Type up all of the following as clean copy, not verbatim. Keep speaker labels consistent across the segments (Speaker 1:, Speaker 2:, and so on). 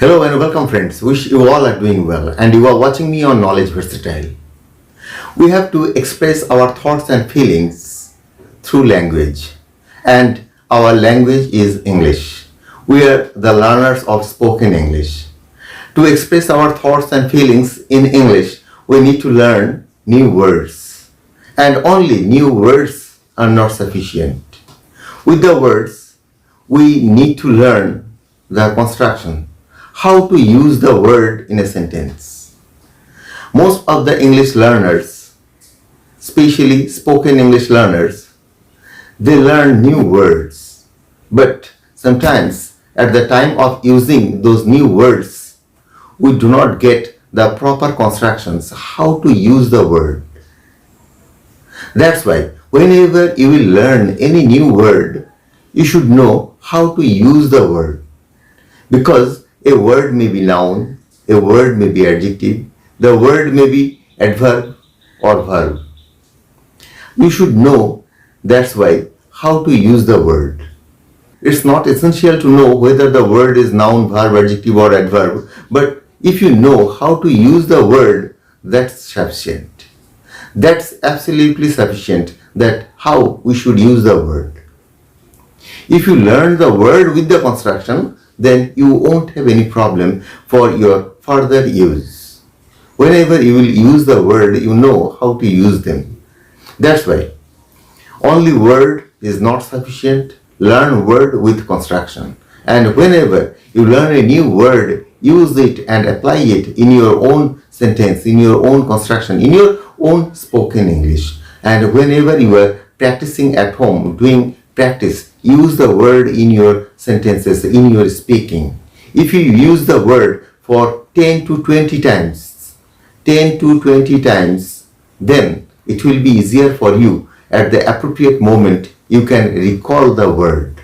Speaker 1: Hello and welcome friends. Wish you all are doing well and you are watching me on Knowledge Versatile. We have to express our thoughts and feelings through language, and our language is English. We are the learners of spoken English. To express our thoughts and feelings in English, we need to learn new words, and only new words are not sufficient. With the words, we need to learn the construction, how to use the word in a sentence. Most of the English learners, especially spoken English learners, they learn new words, but sometimes at the time of using those new words, we do not get the proper constructions, how to use the word. That's why whenever you will learn any new word, you should know how to use the word, because a word may be noun, a word may be adjective, the word may be adverb or verb. You should know, that's why, how to use the word. It's not essential to know whether the word is noun, verb, adjective or adverb, but if you know how to use the word, that's sufficient. That's absolutely sufficient, that how we should use the word. If you learn the word with the construction, then you won't have any problem for your further use. Whenever you will use the word, you know how to use them. That's why only word is not sufficient. Learn word with construction. And whenever you learn a new word, use it and apply it in your own sentence, in your own construction, in your own spoken English. And whenever you are practicing at home, doing practice, use the word in your sentences, in your speaking. If you use the word for 10 to 20 times, then it will be easier for you. At the appropriate moment, you can recall the word.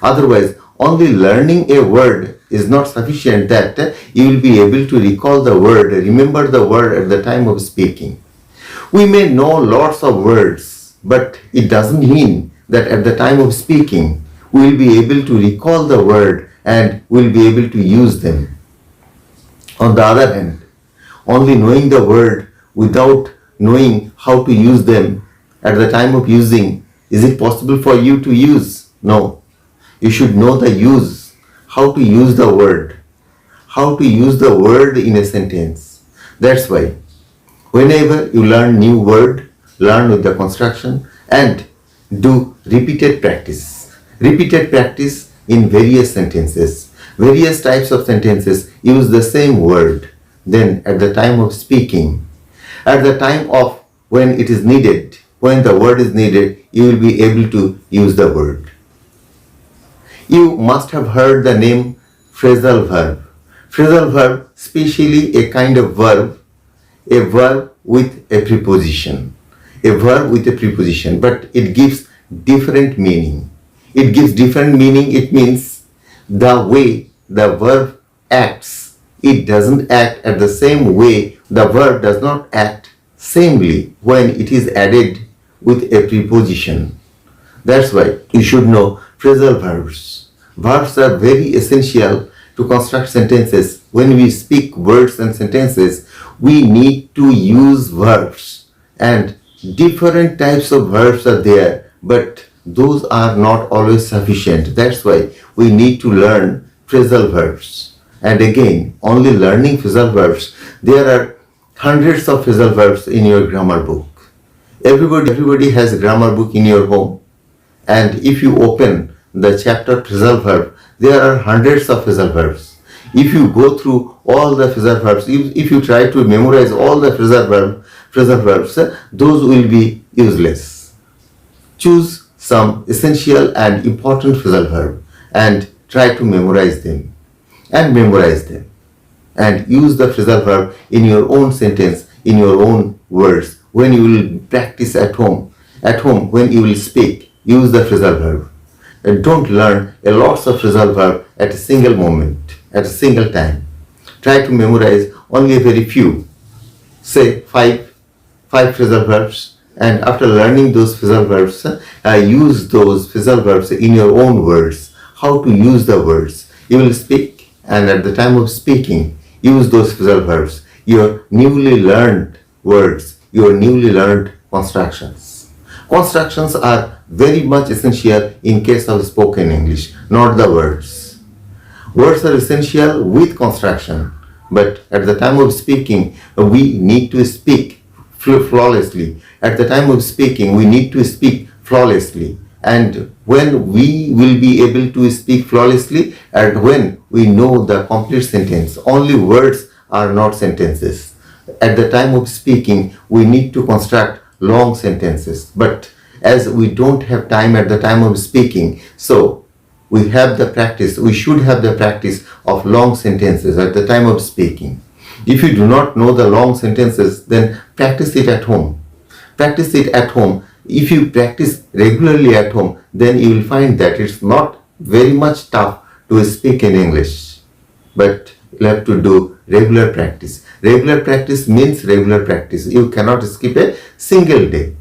Speaker 1: Otherwise, only learning a word is not sufficient that you will be able to recall the word, remember the word at the time of speaking. We may know lots of words, but it doesn't mean that at the time of speaking, we will be able to recall the word and will be able to use them. On the other hand, only knowing the word without knowing how to use them at the time of using, is it possible for you to use? No. You should know the use, how to use the word, how to use the word in a sentence. That's why whenever you learn new word, learn with the construction and do repeated practice. Repeated practice in various sentences. Various types of sentences use the same word. Then at the time of speaking, at the time of when it is needed, when the word is needed, you will be able to use the word. You must have heard the name phrasal verb. Phrasal verb, especially a kind of verb, a verb with a preposition. A verb with a preposition, but it gives different meaning. It gives different meaning. It means the way the verb acts, it doesn't act at the same way. The verb does not act samely when it is added with a preposition. That's why you should know phrasal verbs. Verbs are very essential to construct sentences. When we speak words and sentences, we need to use verbs, and different types of verbs are there, but those are not always sufficient. That's why we need to learn phrasal verbs. And again, only learning phrasal verbs, there are hundreds of phrasal verbs in your grammar book. Everybody has a grammar book in your home, and if you open the chapter phrasal verb, there are hundreds of phrasal verbs. If you go through all the phrasal verbs, if you try to memorize all the phrasal verbs, those will be useless. Choose some essential and important phrasal verb and try to memorize them. And use the phrasal verb in your own sentence, in your own words. When you will practice at home, when you will speak, use the phrasal verb. And don't learn a lots of phrasal verb at a single moment, at a single time. Try to memorize only a very few, say five phrasal verbs, and after learning those phrasal verbs, use those phrasal verbs in your own words, how to use the words. You will speak and at the time of speaking, use those phrasal verbs, your newly learned words, your newly learned constructions. Constructions are very much essential in case of spoken English, not the words. Words are essential with construction, but at the time of speaking, we need to speak flawlessly. At the time of speaking, we need to speak flawlessly. And when we will be able to speak flawlessly, and when we know the complete sentence, only words are not sentences. At the time of speaking, we need to construct long sentences. But as we don't have time at the time of speaking, so we have the practice, we should have the practice of long sentences at the time of speaking. If you do not know the long sentences, then practice it at home. Practice it at home. If you practice regularly at home, then you will find that it's not very much tough to speak in English. But you have to do regular practice. Regular practice means regular practice. You cannot skip a single day.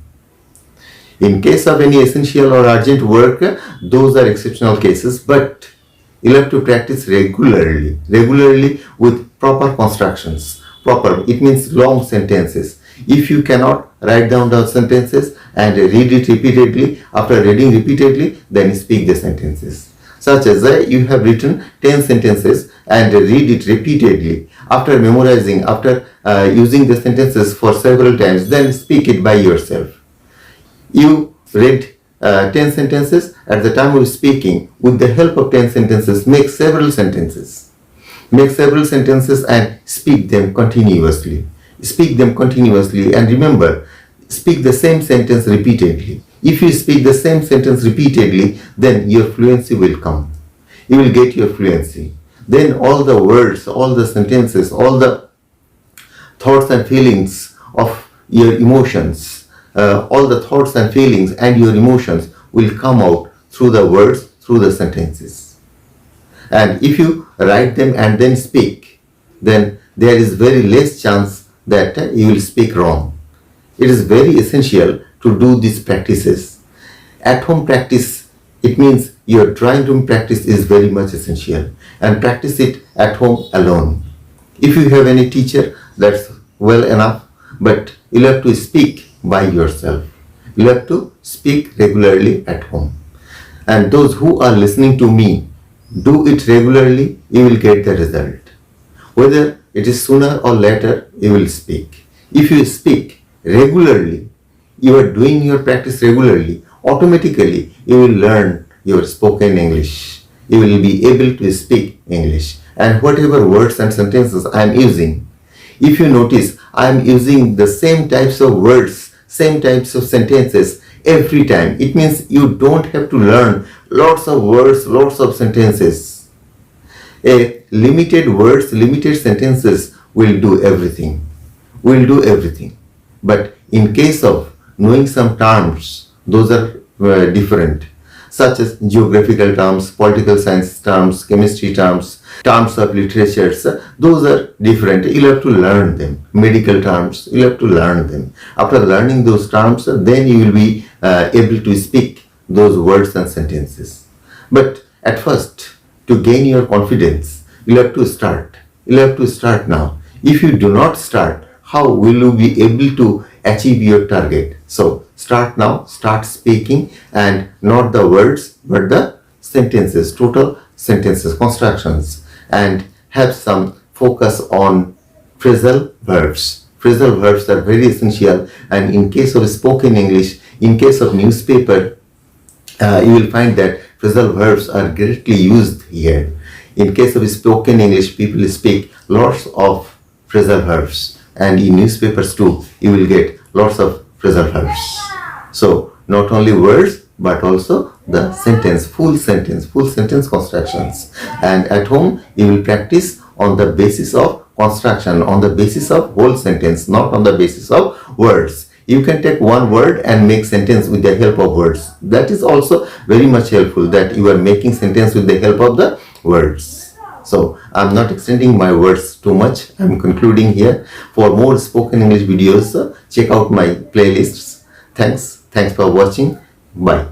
Speaker 1: In case of any essential or urgent work, those are exceptional cases, but you have to practice regularly with proper constructions. Proper, it means long sentences. If you cannot write down the sentences and read it repeatedly, after reading repeatedly, then speak the sentences. Such as you have written 10 sentences and read it repeatedly. After memorizing, after using the sentences for several times, then speak it by yourself. You read 10 sentences, at the time of speaking, with the help of 10 sentences, make several sentences. Make several sentences and speak them continuously. Speak them continuously, and remember, speak the same sentence repeatedly. If you speak the same sentence repeatedly, then your fluency will come. You will get your fluency. Then all the words, all the sentences, all the thoughts and feelings of your emotions, all the thoughts and feelings and your emotions will come out through the words, through the sentences. And if you write them and then speak, then there is very less chance that you will speak wrong. It is very essential to do these practices. At home practice, it means your drawing room practice is very much essential, and practice it at home alone. If you have any teacher, that's well enough, but you'll have to speak by yourself. You have to speak regularly at home. And those who are listening to me, do it regularly, you will get the result. Whether it is sooner or later, you will speak. If you speak regularly, you are doing your practice regularly, automatically you will learn your spoken English. You will be able to speak English. And whatever words and sentences I am using, if you notice, I am using the same types of words, same types of sentences every time. It means you don't have to learn lots of words, lots of sentences. A limited words, limited sentences will do everything. Will do everything. But in case of knowing some terms, those are different, such as geographical terms, political science terms, chemistry terms, terms of literatures, those are different. You'll have to learn them. Medical terms, you'll have to learn them. After learning those terms, then you will be able to speak those words and sentences. But at first, to gain your confidence, you'll have to start. You'll have to start now. If you do not start, how will you be able to achieve your target? So start now, start speaking, and not the words but the sentences, total sentences, constructions, and have some focus on phrasal verbs. Phrasal verbs are very essential, and in case of spoken English, in case of newspaper, you will find that phrasal verbs are greatly used here. In case of spoken English, people speak lots of phrasal verbs, and in newspapers too, you will get lots of phrasal verbs. So not only words, but also the sentence, full sentence constructions. And at home, you will practice on the basis of construction, on the basis of whole sentence, not on the basis of words. You can take one word and make sentence with the help of words. That is also very much helpful, that you are making sentence with the help of the words. So I'm not extending my words too much. I'm concluding here. For more spoken English videos, check out my playlists. Thanks for watching. Bye.